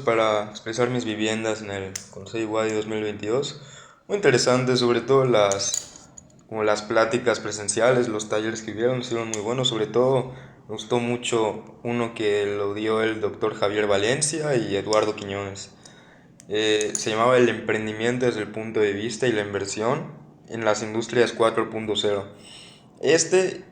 Para expresar mis viviendas en el Consejo Iguadi 2022. Muy interesante, sobre todo como las pláticas presenciales, los talleres que hubieron, fueron muy buenos. Sobre todo me gustó mucho uno que lo dio el doctor Javier Valencia y Eduardo Quiñones. Se llamaba El emprendimiento desde el punto de vista y la inversión en las industrias 4.0. Este,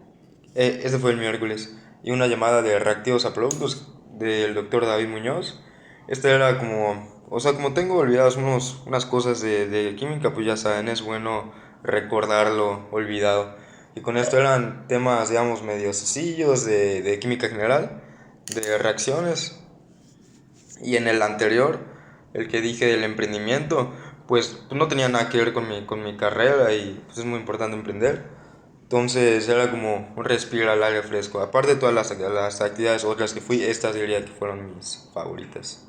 este fue el miércoles, y una llamada de reactivos a productos del doctor David Muñoz. Esta era como, o sea, como tengo olvidadas unas cosas de química, pues ya saben, es bueno recordar lo olvidado. Y con esto eran temas, digamos, medio sencillos de química general, de reacciones. Y en el anterior, el que dije del emprendimiento, pues no tenía nada que ver con mi carrera, y pues es muy importante emprender. Entonces era como un respiro al aire fresco. Aparte de todas las actividades otras que fui, estas diría que fueron mis favoritas.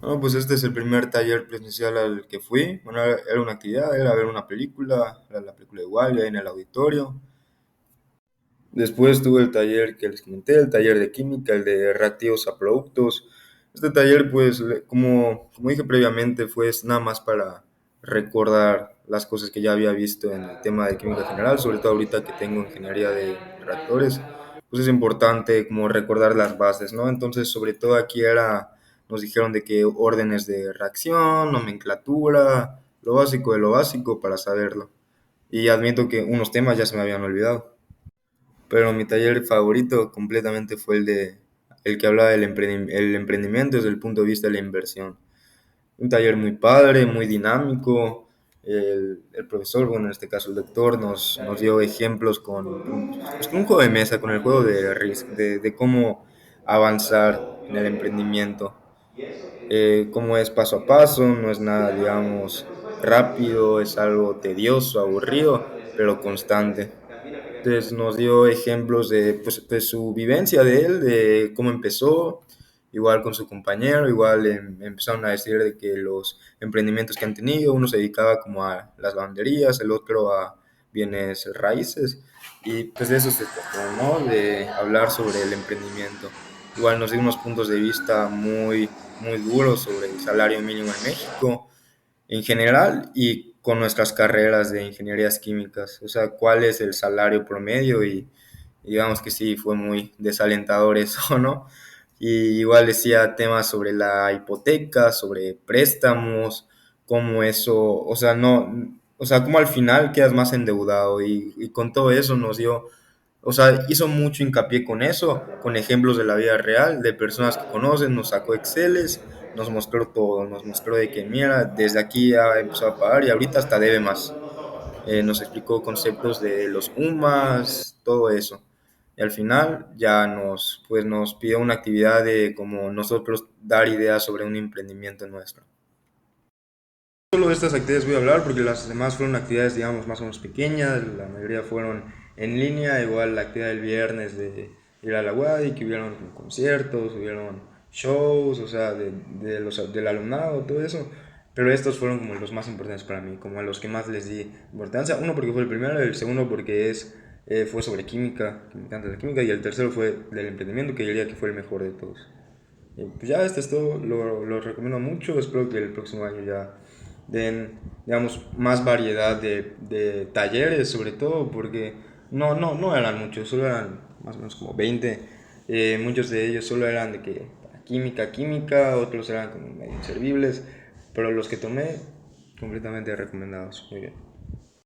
No, pues este es el primer taller presencial al que fui. Bueno, era una actividad, era ver una película, era la película de Wall-E en el auditorio. Después tuve el taller que les comenté, el taller de química, el de reactivos a productos. Este taller, pues, como dije previamente, fue nada más para recordar las cosas que ya había visto en el tema de química general, sobre todo ahorita que tengo ingeniería de reactores, pues es importante como recordar las bases, ¿no? Entonces, sobre todo aquí nos dijeron de que órdenes de reacción, nomenclatura, lo básico de lo básico para saberlo. Y admito que unos temas ya se me habían olvidado. Pero mi taller favorito completamente fue el que hablaba el emprendimiento desde el punto de vista de la inversión. Un taller muy padre, muy dinámico. El profesor, bueno, en este caso el doctor, nos dio ejemplos pues, con un juego de mesa, con el juego de Risk, de cómo avanzar en el emprendimiento. Cómo es paso a paso, no es nada, digamos, rápido, es algo tedioso, aburrido, pero constante. Entonces nos dio ejemplos pues, de su vivencia de él, de cómo empezó, igual con su compañero, igual empezaron a decir de que los emprendimientos que han tenido, uno se dedicaba como a las lavanderías, el otro a bienes raíces, y pues de eso se trató, ¿no? De hablar sobre el emprendimiento. Igual nos dio unos puntos de vista muy duros sobre el salario mínimo en México en general y con nuestras carreras de ingenierías químicas, o sea, cuál es el salario promedio y digamos que sí, fue muy desalentador eso, ¿no? Y igual decía temas sobre la hipoteca, sobre préstamos, cómo eso, o sea, no, o sea, cómo al final quedas más endeudado y con todo eso nos dio, o sea, hizo mucho hincapié con eso, con ejemplos de la vida real, de personas que conocen, nos sacó Exceles, nos mostró todo, nos mostró de que, mira, desde aquí ya empezó a pagar y ahorita hasta debe más. Nos explicó conceptos de los UMAS, todo eso. Y al final ya pues nos pidió una actividad de como nosotros dar ideas sobre un emprendimiento nuestro. Solo de estas actividades voy a hablar porque las demás fueron actividades, digamos, más o menos pequeñas, la mayoría fueron en línea, igual la actividad del viernes de ir a la UADI, que hubieron conciertos, hubieron shows, o sea, del alumnado, todo eso, pero estos fueron como los más importantes para mí, como a los que más les di importancia, uno porque fue el primero, el segundo porque fue sobre química, que me encanta la química, y el tercero fue del emprendimiento, que diría que fue el mejor de todos. Pues ya este es todo, lo recomiendo mucho, espero que el próximo año ya den, digamos, más variedad de talleres, sobre todo, porque no eran muchos, solo eran más o menos como 20. Muchos de ellos solo eran de que para química, otros eran como medio inservibles, pero los que tomé, completamente recomendados. Muy bien.